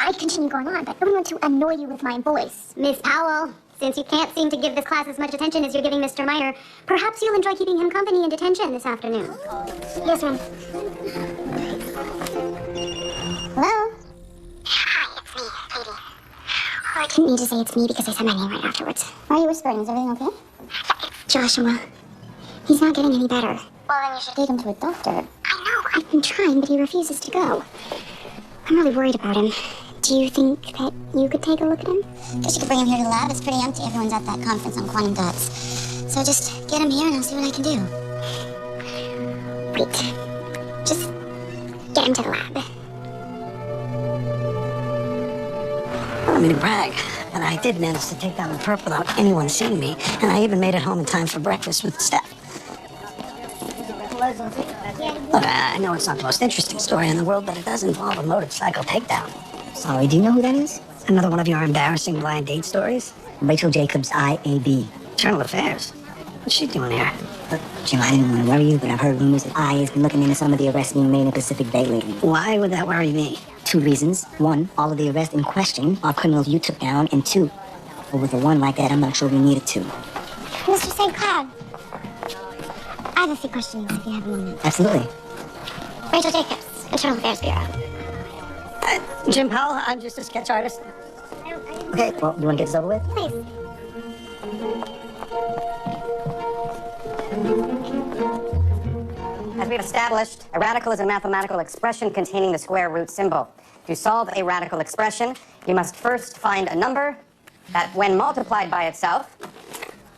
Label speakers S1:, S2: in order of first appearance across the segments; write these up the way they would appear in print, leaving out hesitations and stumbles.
S1: I'd continue going on, but I wouldn't want to annoy you with my voice. Miss Powell, since you can't seem to give this class as much attention as you're giving Mr. Meyer, perhaps you'll enjoy keeping him company in detention this afternoon. Yes, ma'am. Hello? Hi, it's me, Katie. Oh, I didn't need to say it's me because I said my name right afterwards. Why are you whispering? Is everything okay? It's Joshua. He's not getting any better. Well, then you should take him to a doctor. I know, I've been trying, but he refuses to go. I'm really worried about him. Do you think that you could take a look at him? Guess you could bring him here to the lab. It's pretty empty. Everyone's at that conference on quantum dots. So just get him here and I'll see what I can do. Wait. Just get him to the lab.
S2: I don't mean to brag, but I did manage to take down the perp without anyone seeing me, and I even made it home in time for breakfast with the staff. Look, I know it's not the most interesting story in the world, but it does involve a motorcycle takedown.
S3: Sorry, do you know who that is?
S2: Another one of your embarrassing blind date stories?
S3: Rachel Jacobs, IAB.
S2: Internal Affairs. What's she doing here?
S3: Look, Jim, I didn't want to worry you, but I've heard rumors that I has been looking into some of the arrests being made in Pacific Bay lately.
S2: Why would that worry me?
S3: 2 reasons. 1, all of the arrests in question are criminals you took down, and 2, well, with a 1 like that, I'm not sure we needed 2.
S1: Mr. St. Cloud, I have a few questions if you have a moment.
S3: Absolutely.
S1: Rachel Jacobs, Internal Affairs Bureau.
S2: Jim Powell, I'm just a sketch artist.
S3: Okay, well, you want to get this over with?
S1: Please.
S4: As we've established, a radical is a mathematical expression containing the square root symbol. To solve a radical expression, you must first find a number that, when multiplied by itself,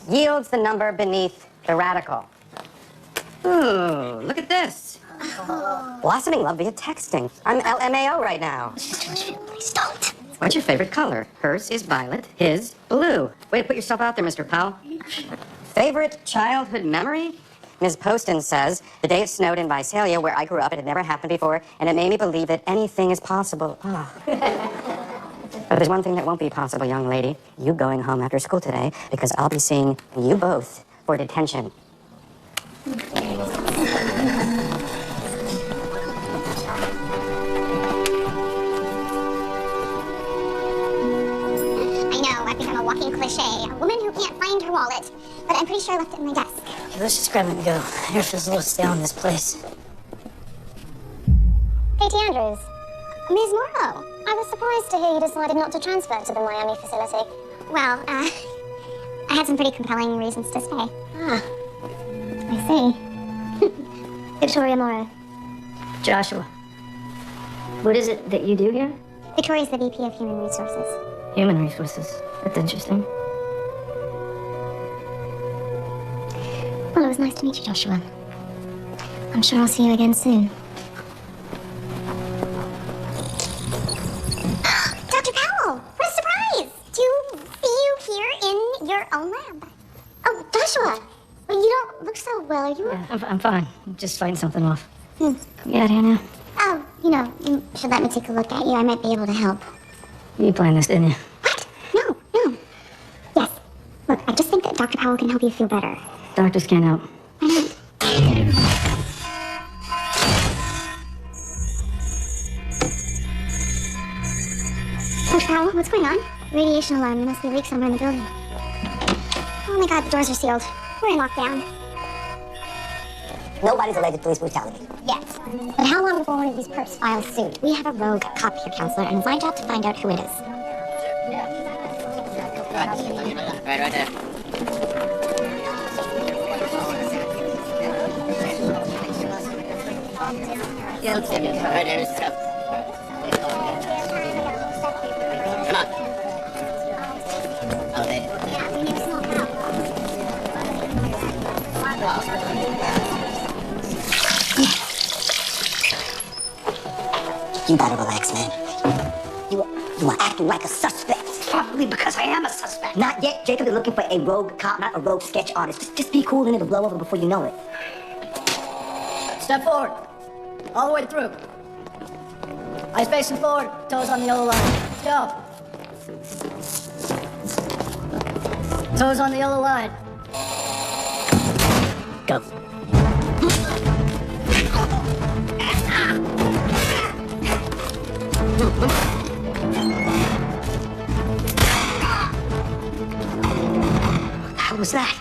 S4: yields the number beneath the radical. Ooh, look at this. Blossoming love via texting. I'm LMAO right now.
S1: Please don't.
S4: What's your favorite color? Hers is violet, his blue. Way to put yourself out there, Mr. Powell. Favorite childhood memory? Ms. Poston says, the day it snowed in Visalia, where I grew up, it had never happened before, and it made me believe that anything is possible. Oh. But there's one thing that won't be possible, young lady. You going home after school today, because I'll be seeing you both for detention.
S1: I know, I've become a walking cliche. A woman who can't find her wallet. But I'm pretty sure I left it in my desk.
S2: Okay, let's just grab it and go. Air feels a little stale in this place.
S1: Katie Andrews. Ms. Morrow. I was surprised to hear you decided not to transfer to the Miami facility. Well, I had some pretty compelling reasons to stay. Ah, I see. Victoria Morrow.
S5: Joshua, what is it that you do here?
S1: Victoria's the VP of Human Resources.
S5: Human resources. That's interesting.
S1: Well, it was nice to meet you, Joshua. I'm sure I'll see you again soon. Dr. Powell, what a surprise! To see you here in your own lab. Oh, Joshua, well, you don't look so well. Are you?
S5: Yeah, I'm fine. Just fighting something off.
S1: Hmm.
S5: Get out of here now.
S1: Oh, you should let me take a look at you. I might be able to help.
S5: You planned this, didn't you?
S1: What? No. Yes. Look, I just think that Dr. Powell can help you feel better.
S5: Doctors can't help.
S1: Why not? Dr. Powell, what's going on? Radiation alarm. There must be a leak somewhere in the building. Oh my God, the doors are sealed. We're in lockdown.
S3: Nobody's alleged police brutality.
S1: Yes. But how long before one of these perps files suit? We have a rogue cop here, counselor, and it's my job to find out who it is.
S4: Right there. Come on.
S3: You gotta relax, man. You are acting like a suspect.
S2: Probably because I am a suspect.
S3: Not yet. Jacob is looking for a rogue cop, not a rogue sketch artist. Just be cool and it'll blow over before you know it.
S6: Step forward. All the way through. Eyes facing forward. Toes on the yellow line. Let's go. Toes on the yellow line.
S3: Go.
S2: hell was that?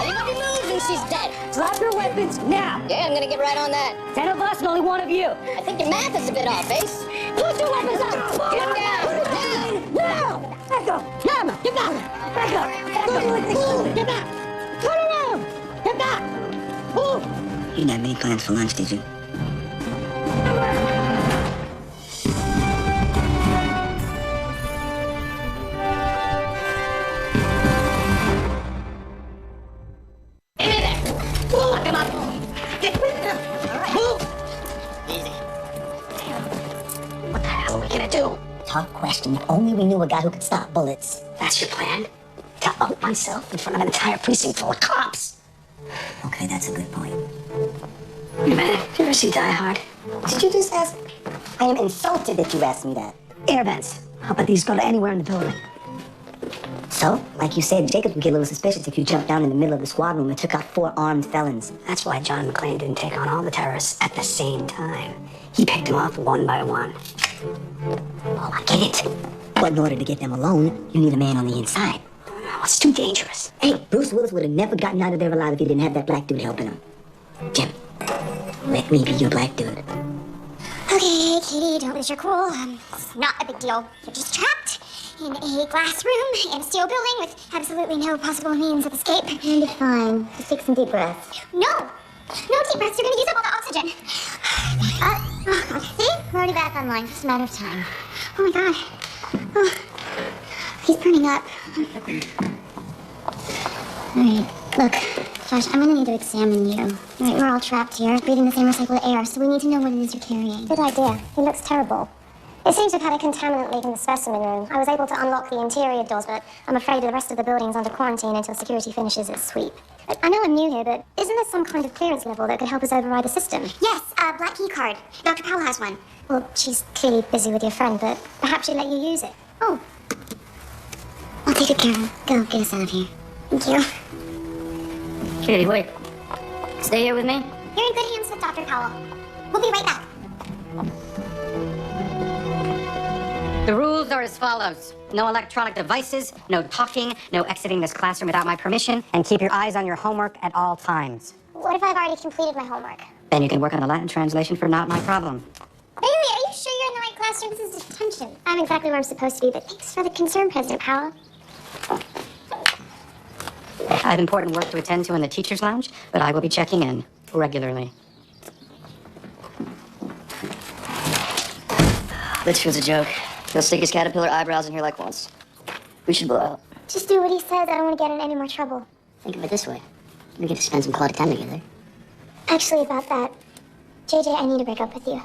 S6: Anybody moves and she's dead.
S2: Drop your weapons now!
S6: Yeah, I'm gonna get right on that.
S2: 10 of us and only 1 of you.
S6: I think your math is a bit off, Ace.
S2: Put your weapons up!
S6: Get down!
S2: Now! Echo! Come! Get back! Echo! Echo! Get back! Turn around! Get back! Move!
S3: You didn't have many plans for lunch, did you?
S2: Lock him up! Get with him! All right. Move! Easy. What the hell are we gonna do?
S3: Tough question. If only we knew a guy who could stop bullets.
S2: That's your plan? To out myself in front of an entire precinct full of cops?
S3: Okay, that's a good point.
S2: Wait a minute. Did you ever see Die Hard?
S3: Did you just ask? I am insulted that you asked me that.
S2: Air vents. How about these go to anywhere in the building?
S3: So, like you said, Jacob would get a little suspicious if you jumped down in the middle of the squad room and took out 4 armed felons.
S2: That's why John McClane didn't take on all the terrorists at the same time. He picked them off one by one.
S3: Oh, I get it. But in order to get them alone, you need a man on the inside.
S2: Oh, it's too dangerous.
S3: Hey, Bruce Willis would have never gotten out of there alive if he didn't have that black dude helping him. Jim, let me be your black dude.
S1: Okay, Katie, don't lose your cool. It's not a big deal. You're just trapped in a glass room in a steel building with absolutely no possible means of escape. And it's fine. Just take some deep breaths. No! No deep breaths. You're gonna use up all the oxygen. Oh, God. See? We're already back online. Just a matter of time. Oh, my God. Oh, he's burning up. All right. Look, Josh, I'm gonna need to examine you. All right, we're all trapped here, breathing the same recycled air, so we need to know what it is you're carrying. Good idea. It looks terrible. It seems to have had a contaminant leak in the specimen room. I was able to unlock the interior doors, but I'm afraid the rest of the building's under quarantine until security finishes its sweep. I know I'm new here, but isn't there some kind of clearance level that could help us override the system? Yes, a black key card. Dr. Powell has one. Well, she's clearly busy with your friend, but perhaps she'd let you use it. Oh. I'll take good care of him. Go, get us out of here. Thank you.
S5: Katie, wait. Stay here with me?
S1: You're in good hands with Dr. Powell. We'll be right back.
S4: The rules are as follows. No electronic devices, no talking, no exiting this classroom without my permission, and keep your eyes on your homework at all times.
S1: What if I've already completed my homework?
S4: Then you can work on the Latin translation for Not My Problem.
S1: Really? Are you sure you're in the right classroom? This is detention. I'm exactly where I'm supposed to be, but thanks for the concern, President Powell.
S4: I have important work to attend to in the teacher's lounge, but I will be checking in regularly.
S5: Litchfield's a joke. He'll stick his caterpillar eyebrows in here like once. We should blow out.
S1: Just do what he says. I don't want to get in any more trouble.
S5: Think of it this way. We get to spend some quality time together.
S1: Actually, about that, JJ, I need to break up with you.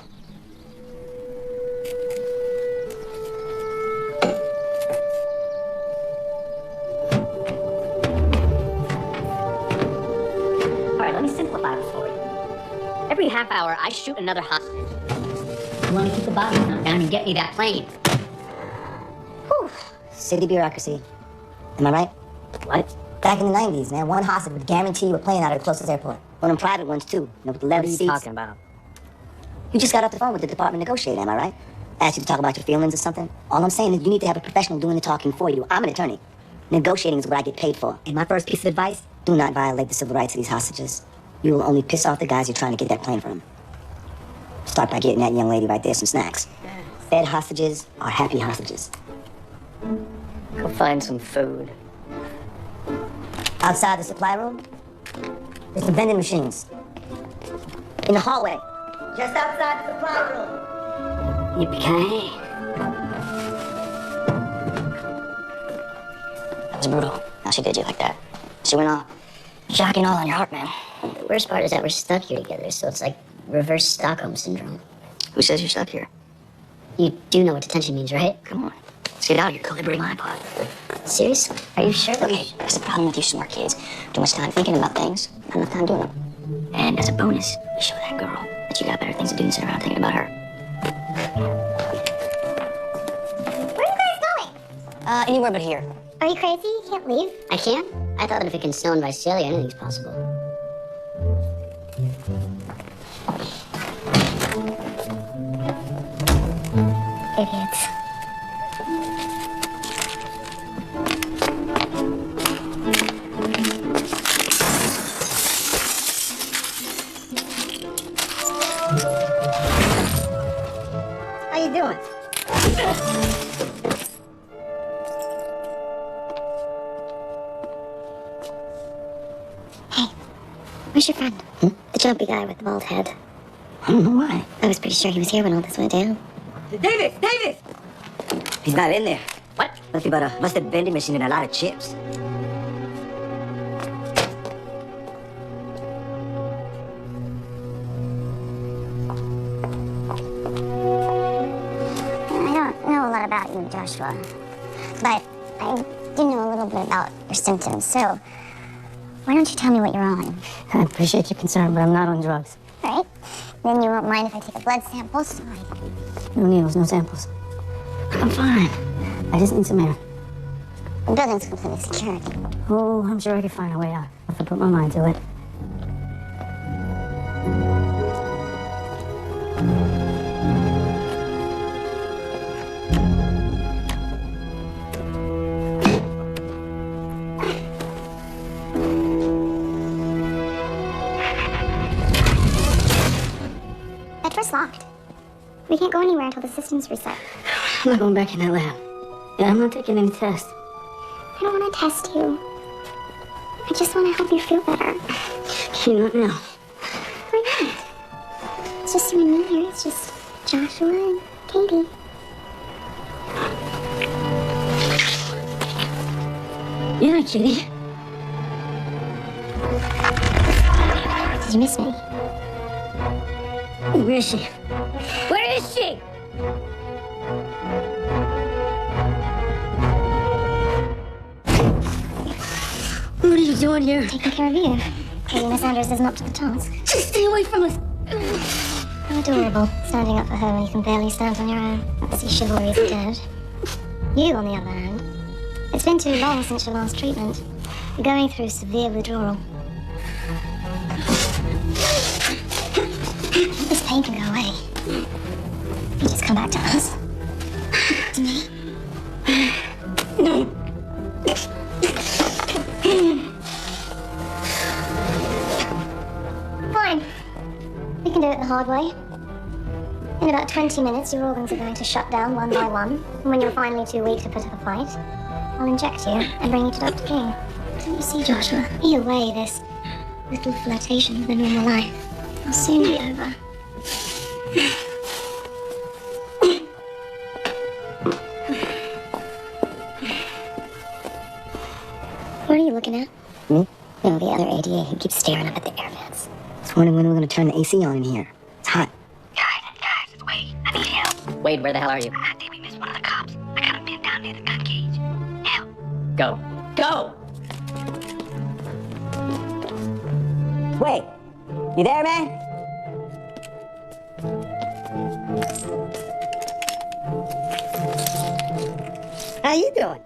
S5: All right, let me simplify this for you. Every half hour, I shoot another hostage. You want to keep the body knocked down and get me that plane.
S3: Whew. City bureaucracy. Am I right?
S5: What?
S3: Back in the 90s, man, one hostage would guarantee you a plane out of the closest airport. One of them private ones, too. You know, with the leather
S5: What are you
S3: seats.
S5: talking about?
S3: You just got off the phone with the department negotiator, am I right? Asked you to talk about your feelings or something. All I'm saying is you need to have a professional doing the talking for you. I'm an attorney. Negotiating is what I get paid for. And my first piece of advice, do not violate the civil rights of these hostages. You will only piss off the guys you're trying to get that plane from. Start by getting that young lady right there some snacks. Fed hostages are happy hostages.
S5: Go find some food.
S3: Outside the supply room, there's some vending machines. In the hallway, just outside the supply room.
S5: Yippee-ki-yay. That was brutal. How she did you like that. She went off. Shocking all on your heart, man.
S7: The worst part is that we're stuck here together, so it's like reverse Stockholm syndrome.
S5: Who says you're stuck here?
S7: You do know what detention means, right?
S5: Come on. Let's get out of here. Go liberate my pod.
S7: Seriously? Are you sure?
S5: Okay, that's the problem with you smart kids. Too much time thinking about things, not enough time doing them. And as a bonus, you show that girl that you got better things to do than sit around thinking about her.
S1: Where are you guys going?
S5: Anywhere but here.
S1: Are you crazy? You can't leave.
S7: I can't? I thought that if it can snow in Visalia, anything's possible.
S1: Idiots.
S2: you doing?
S1: Hey, where's your friend? The jumpy guy with the bald head.
S3: I don't know why.
S1: I was pretty sure he was here when all this went down.
S2: Davis! Davis!
S3: He's not in there. What? Nothing but a mustard vending machine and a lot of chips.
S1: I don't know a lot about you, Joshua, but I do know a little bit about your symptoms, so why don't you tell me what you're on?
S3: I appreciate your concern, but I'm not on drugs.
S1: All right? Then you won't mind if I take a blood sample, so
S3: No needles, no samples. I'm fine. I just need some air.
S1: the building's completely secured.
S3: Oh, I'm sure I could find a way out if I put my mind to it.
S1: That door's locked. We can't go anywhere until the system's reset.
S3: I'm not going back in that lab. And I'm not taking any tests.
S1: I don't want to test you. I just want to help you feel better.
S3: You know now.
S1: Why not? It's just you and me here. It's just Joshua and Katie.
S3: Yeah, Kitty.
S1: Did you miss me?
S3: Where is she? Where is she? What are you doing here?
S1: Taking care of you. Maybe Miss Andrews isn't up to the task.
S3: Just stay away from us.
S1: How adorable. Standing up for her when you can barely stand on your own. Obviously, chivalry is dead. You, on the other hand, it's been too long since your last treatment. You're going through severe withdrawal. This pain can go away. You just come back to us. To me. Fine. We can do it the hard way. In about 20 minutes, your organs are going to shut down one by one. And when you're finally too weak to put up a fight, I'll inject you and bring you to Dr. King. Don't you see, Joshua? Either way, this little flirtation with a normal life will soon be over. What are you looking at?
S3: Me?
S1: No, the other ADA who keeps staring up at the air vents.
S3: I was wondering when we're gonna turn the AC on in here. It's hot.
S5: Guys, it's Wade. I need help.
S4: Wade, where the hell are you?
S5: I think we missed one of the cops. I got him pinned down near the gun cage. Help.
S4: Go. Go!
S3: Wait. You there, man?
S2: How you doing?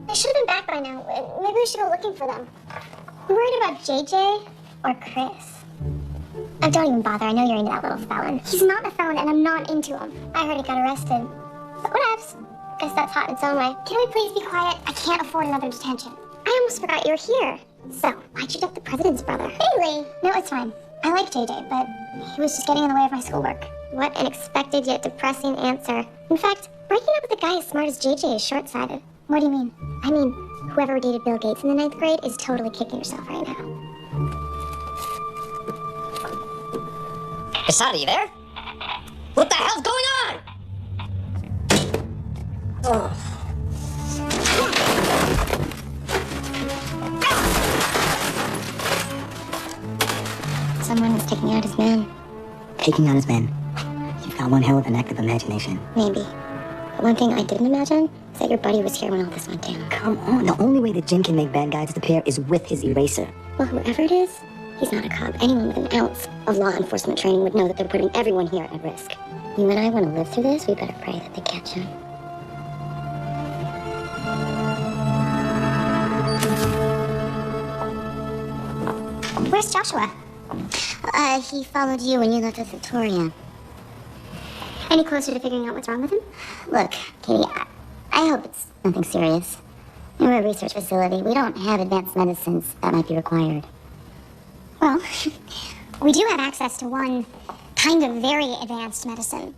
S1: They should have been back by now. Maybe we should go looking for them. You worried about JJ or Chris? Oh, don't even bother. I know you're into that little felon. He's not a felon, and I'm not into him. I heard he got arrested. But whatevs. Guess that's hot in its own way. Can we please be quiet? I can't afford another detention. I almost forgot you were here. So, why'd you duck the president's brother? Bailey! No, it's fine. I like JJ, but he was just getting in the way of my schoolwork. What an expected yet depressing answer. In fact, breaking up with a guy as smart as JJ is short-sighted. What do you mean? I mean, whoever dated Bill Gates in the 9th grade is totally kicking yourself right now.
S4: Casada, you there? What the hell's going on?
S1: Someone is taking out his man.
S3: Taking on his men. You've got one hell of an active imagination.
S1: Maybe. But one thing I didn't imagine is that your buddy was here when all this went down.
S3: Come on, the only way that Jim can make bad guys disappear is with his eraser.
S1: Well, whoever it is, he's not a cop. Anyone with an ounce of law enforcement training would know that they're putting everyone here at risk. You and I want to live through this, we better pray that they catch him. Where's Joshua? He followed you when you left with Victoria. Any closer to figuring out what's wrong with him? Look, Katie, I hope it's nothing serious. We're a research facility. We don't have advanced medicines that might be required. Well, we do have access to one kind of very advanced medicine.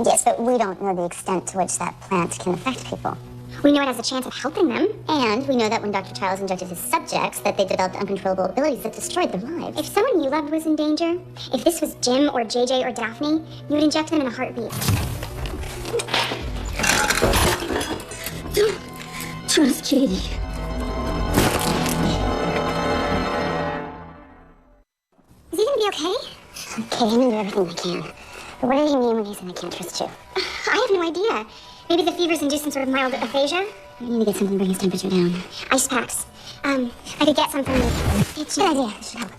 S1: Yes, but we don't know the extent to which that plant can affect people. We know it has a chance of helping them, and we know that when Dr. Childs injected his subjects, that they developed uncontrollable abilities that destroyed their lives. If someone you loved was in danger, if this was Jim or JJ or Daphne, you would inject them in a heartbeat.
S5: Don't trust Katie.
S1: Is he gonna be okay? Okay, I'm gonna do everything I can. But what does he mean when he said I can't trust you? I have no idea. Maybe the fever's induced some sort of mild aphasia? I need to get something to bring his temperature down. Ice packs. I could get some from you. It's a good idea. It should help.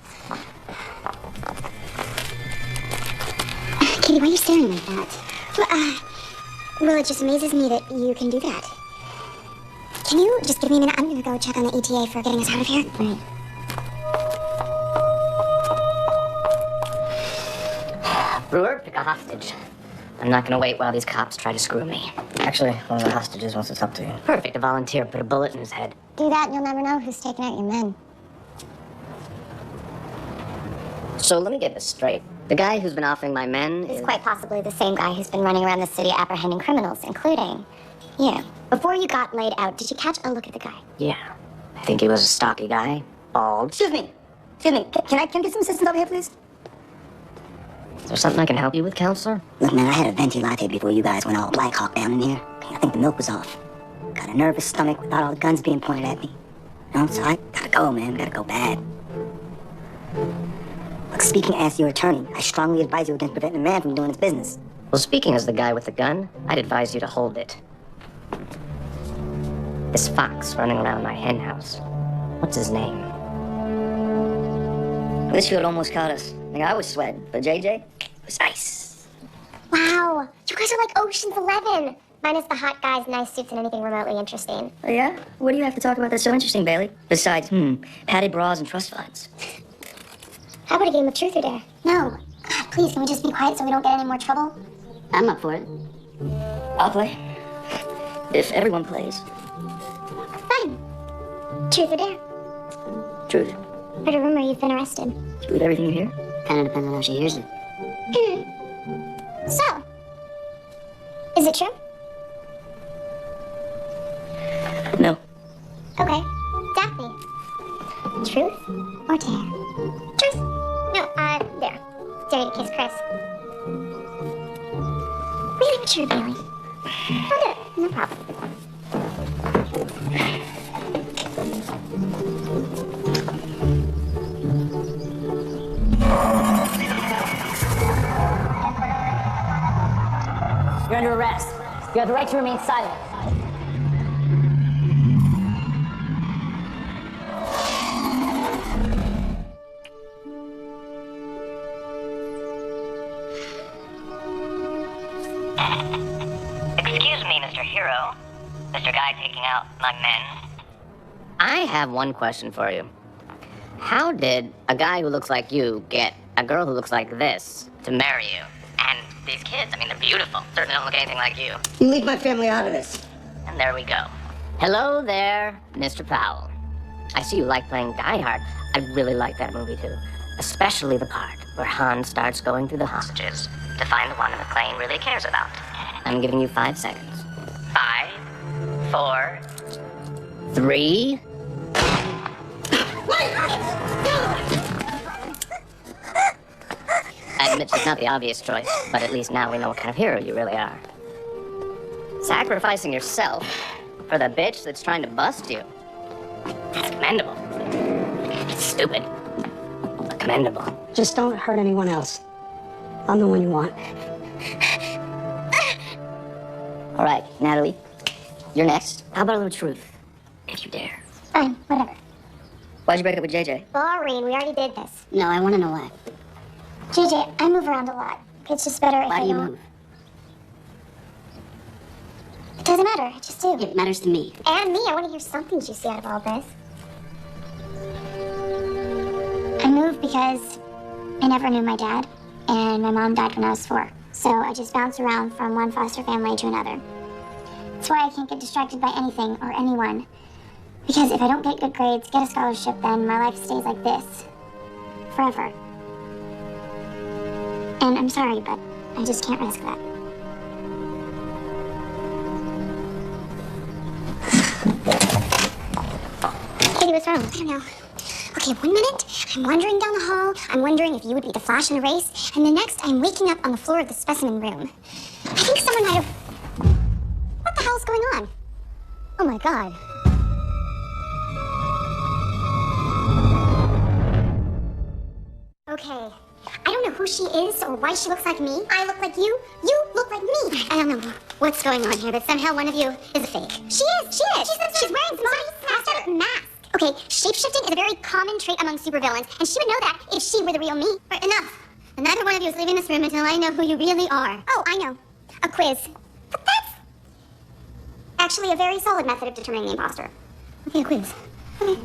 S1: Katie, why are you staring like that? Well, it just amazes me that you can do that. Can you just give me a minute? I'm gonna go check on the ETA for getting us out of here.
S5: Right.
S4: Brewer, pick a hostage. I'm not gonna wait while these cops try to screw me.
S3: Actually, one of the hostages wants to talk to you.
S4: Perfect, a volunteer put a bullet in his head.
S1: Do that and you'll never know who's taking out your men.
S4: So let me get this straight. The guy who's been offering my men
S1: He's
S4: is...
S1: quite possibly the same guy who's been running around the city apprehending criminals, including you. Before you got laid out, did you catch a look at the guy?
S4: Yeah. I think he was a stocky guy. Bald.
S3: Excuse me. Can I get some assistance over here, please?
S4: Is there something I can help you with, counselor?
S3: Look, man, I had a venti latte before you guys went all Black Hawk down in here. I think the milk was off. Got a nervous stomach without all the guns being pointed at me. You know, so I gotta go, man. Gotta go bad. Look, speaking as your attorney, I strongly advise you against preventing a man from doing his business.
S4: Well, speaking as the guy with the gun, I'd advise you to hold it. This fox running around my hen house. What's his name?
S3: This field almost caught us. I was sweating, but JJ was nice.
S1: Wow, you guys are like Ocean's 11. Minus the hot guys, nice suits, and anything remotely interesting.
S3: Oh, yeah? What do you have to talk about that's so interesting, Bailey? Besides, padded bras and trust funds.
S1: How about a game of truth or dare? No. God, please, can we just be quiet so we don't get any more trouble?
S5: I'm up for it.
S3: I'll play. If everyone plays.
S1: Fine. Truth or dare?
S3: Truth.
S1: Heard a rumor you've been arrested.
S3: True with everything you hear?
S5: Kind of depends on how she hears it.
S1: So, is it true?
S3: No.
S1: Okay. Daphne. Truth or dare? Truth. No, dare. Dare to kiss Chris. Really mature, Bailey. I'll do it. No problem.
S6: You're under arrest. You have the right to remain silent.
S4: Excuse me, Mr. Hero. Mr. Guy taking out my men. I have one question for you. How did a guy who looks like you get a girl who looks like this to marry you? And these kids, I mean, they're beautiful. Certainly don't look anything like you.
S3: You leave my family out of this.
S4: And there we go. Hello there, Mr. Powell. I see you like playing Die Hard. I really like that movie, too. Especially the part where Han starts going through the hostages to find the one that McClane really cares about. I'm giving you 5 seconds. 5, 4, 3... I admit it's not the obvious choice, but at least now we know what kind of hero you really are. Sacrificing yourself for the bitch that's trying to bust you. That's commendable. It's stupid, but commendable.
S5: Just don't hurt anyone else. I'm the one you want.
S3: All right, Natalie, you're next.
S5: How about a little truth? If you dare.
S1: Fine, whatever.
S3: Why'd you break up with JJ?
S1: Boring, we already did this.
S5: No, I want to know why.
S1: JJ, I move around a lot. It's just better if
S5: Why
S1: I
S5: do you
S1: don't.
S5: move?
S1: It doesn't matter, I just do.
S5: It matters to me.
S1: And me, I want to hear something juicy out of all this. I moved because I never knew my dad, and my mom died when I was 4. So I just bounced around from one foster family to another. That's why I can't get distracted by anything or anyone. Because if I don't get good grades, get a scholarship, then my life stays like this. Forever. And I'm sorry, but I just can't risk that. Katie, what's wrong? I don't know. Okay, 1 minute, I'm wandering down the hall. I'm wondering if you would be the Flash in a race. And the next, I'm waking up on the floor of the specimen room. I think someone might have... What the hell's going on? Oh my god. Okay. I don't know who she is or why she looks like me. I look like you. You look like me. I don't know what's going on here, but somehow one of you is a fake. She is. She's wearing some mask. Okay, shapeshifting is a very common trait among supervillains, and she would know that if she were the real me. But enough. And neither one of you is leaving this room until I know who you really are. Oh, I know. A quiz. But that's actually a very solid method of determining the imposter. Okay, a quiz. Okay.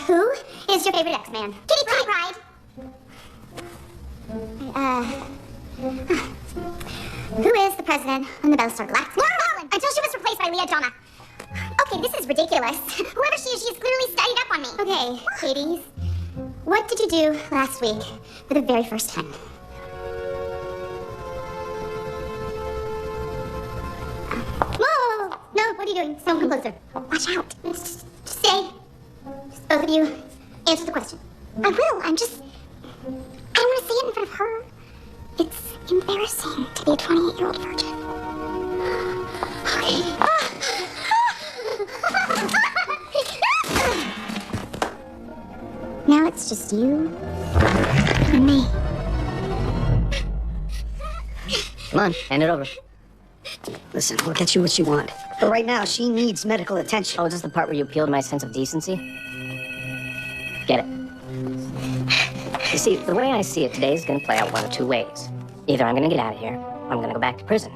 S1: Who is your favorite X-Man? Kitty Pryde. Who is the president when the Battlestar Galactica? Laura Holland, until she was replaced by Leah Jama. Okay, this is ridiculous. Whoever she is, she's clearly studied up on me. Okay, Hades, what did you do last week for the very first time? Whoa! No, what are you doing? Don't come closer. Watch out. Just stay. Just both of you, answer the question. I will. I don't want to say it in front of her. It's embarrassing to be a 28-year-old virgin. Okay. Now it's just you and me.
S3: Come on, hand it over. Listen, we'll get you what you want. But right now, she needs medical attention.
S5: Oh, is this the part where you appeal to my sense of decency? Get it. You see, the way I see it, today is gonna play out one of two ways. Either I'm gonna get out of here, or I'm gonna go back to prison.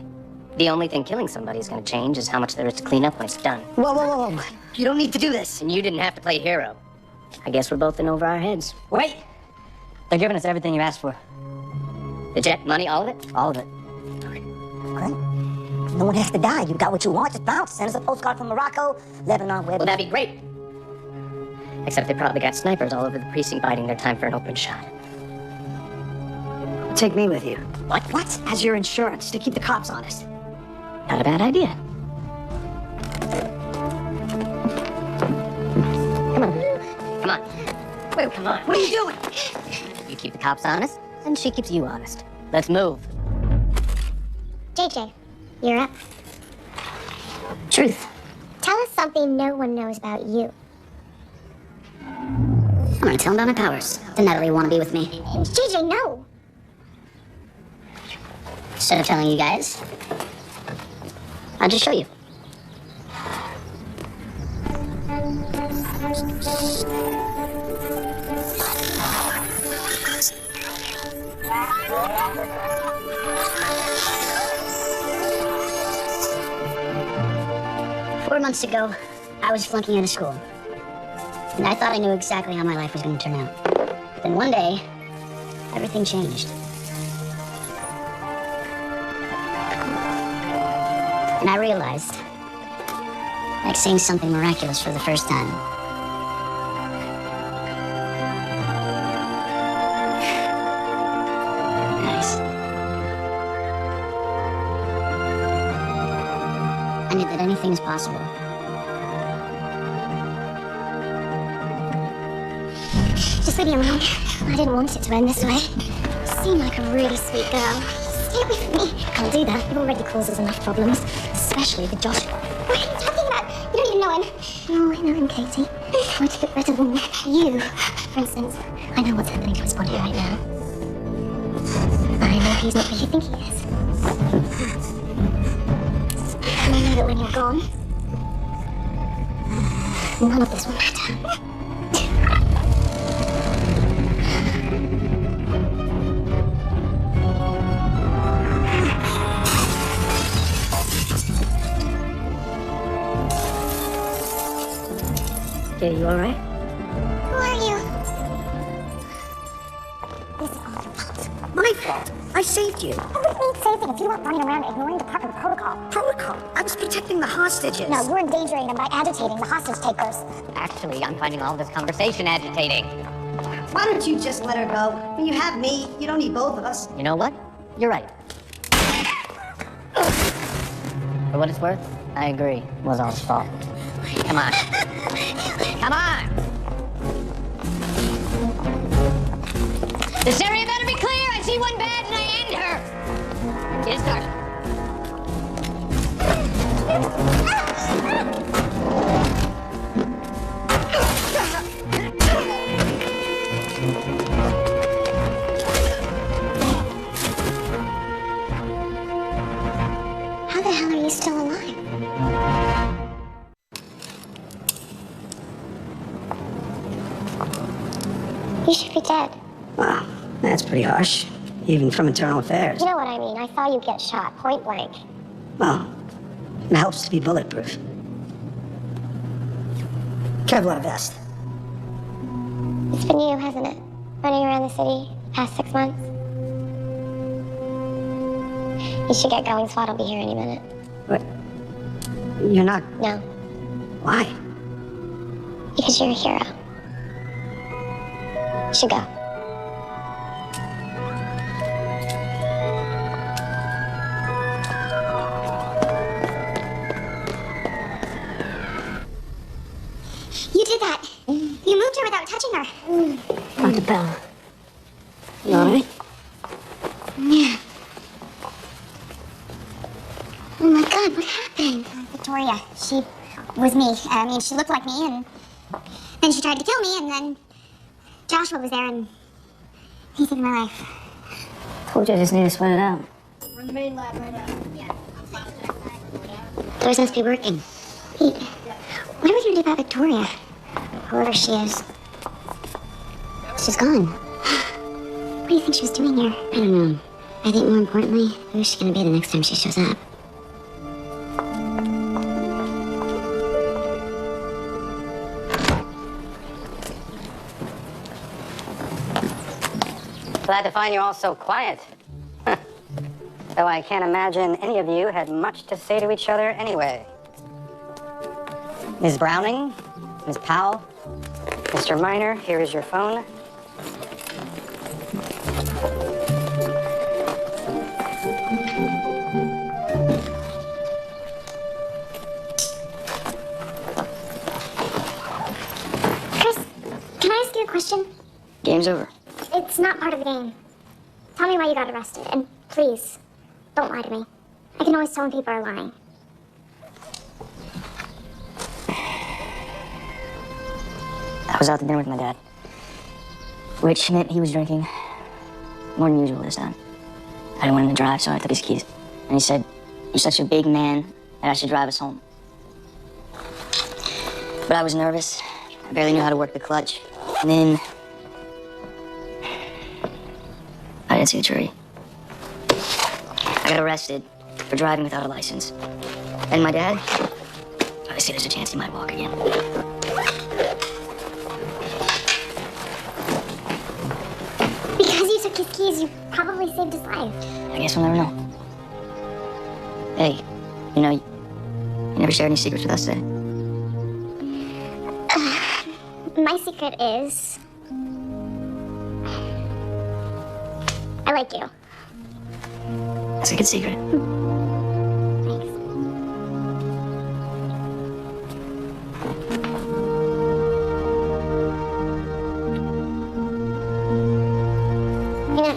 S5: The only thing killing somebody is gonna change is how much there is to clean up when it's done.
S3: Whoa. You don't need to do this.
S5: And you didn't have to play hero. I guess we're both in over our heads. Wait! They're giving us everything you asked for. The jet, money, all of it? All of it.
S3: Okay. No one has to die. You got what you want, just bounce. Send us a postcard from Morocco, Lebanon, where...
S5: Well, that'd be great. Except they probably got snipers all over the precinct biding their time for an open shot.
S3: Take me with you.
S5: What?
S3: As your insurance, to keep the cops honest.
S5: Not a bad idea. Come on. Wait, come on.
S3: What are you doing?
S5: You keep the cops honest, and she keeps you honest. Let's move.
S1: JJ, you're up.
S5: Truth.
S1: Tell us something no one knows about you.
S7: I'm gonna tell him about my powers. To Natalie want to be with me.
S1: JJ, no!
S7: Instead of telling you guys, I'll just show you. Four months ago, I was flunking out of school. And I thought I knew exactly how my life was going to turn out. Then one day, everything changed. And I realized, like seeing something miraculous for the first time. Nice. I knew that anything is possible.
S1: Just leave me alone. I didn't want it to end this way. You seem like a really sweet girl. Stay away from me. Can't do that. You've already caused us enough problems. Especially with Joshua. What are you talking about? You don't even know him. No, I know him, Katie. I want to get rid of him. You, for instance. I know what's happening to his body right now. I know he's not who you think he is. And I know that when you're gone, none of this will matter.
S5: Okay, you all right?
S1: Who are you? This is all your fault.
S3: My fault. I saved you.
S1: What do you mean saving if you weren't running around ignoring department protocol?
S3: Protocol. I was protecting the hostages.
S1: No, you're endangering them by agitating the hostage takers.
S5: Actually, I'm finding all this conversation agitating.
S3: Why don't you just let her go? When you have me, you don't need both of us.
S5: You know what? You're right. For what it's worth, I agree. It was all his fault. Come on. Come on! This area better be clear! I see one bad and I end her! Get it started.
S1: How the hell are you still alive? You should be dead.
S3: Wow, that's pretty harsh. Even from Internal Affairs.
S1: You know what I mean. I saw you get shot, point blank.
S3: Well, it helps to be bulletproof. Kevlar vest.
S1: It's been you, hasn't it? Running around the city past 6 months. You should get going, SWAT will be here any minute.
S3: What? You're not...
S1: No,
S3: Why?
S1: because you're a hero. You should go. You did that. You moved her without touching her.
S7: Dr. Bell.
S3: You all right?
S1: Yeah. Oh my God, what happened? Victoria, she was me. I mean, she looked like me, and then she tried to kill me, and then Joshua was there, and he saved my life.
S7: Told you I just need to sweat it out.
S6: We're in the main lab right now.
S1: Doors must be working. Hey, what are we gonna do about Victoria? Whoever she is. She's gone. What do you think she was doing here? I don't know. I think more importantly, who's she gonna be the next time she shows up?
S4: Glad to find you all so quiet. Though I can't imagine any of you had much to say to each other anyway. Ms. Browning, Ms. Powell, Mr. Minor, here is your phone.
S1: Chris, can I ask you a question?
S4: Game's over.
S1: It's not part of the game. Tell me why you got arrested, and please, don't lie to me. I can always tell when people are lying.
S5: I was out to dinner with my dad, which meant he was drinking more than usual this time. I didn't want him to drive, so I took his keys. And he said, "You're such a big man that I should drive us home." But I was nervous. I barely knew how to work the clutch. And then I didn't see the jury. I got arrested for driving without a license. And my dad, I see there's a chance he might walk again.
S1: Because you took his keys, you probably saved his life.
S5: I guess we'll never know. Hey, you know, you never shared any secrets with us today.
S1: My secret is... I like you.
S5: That's a good secret.
S1: Thanks. You know,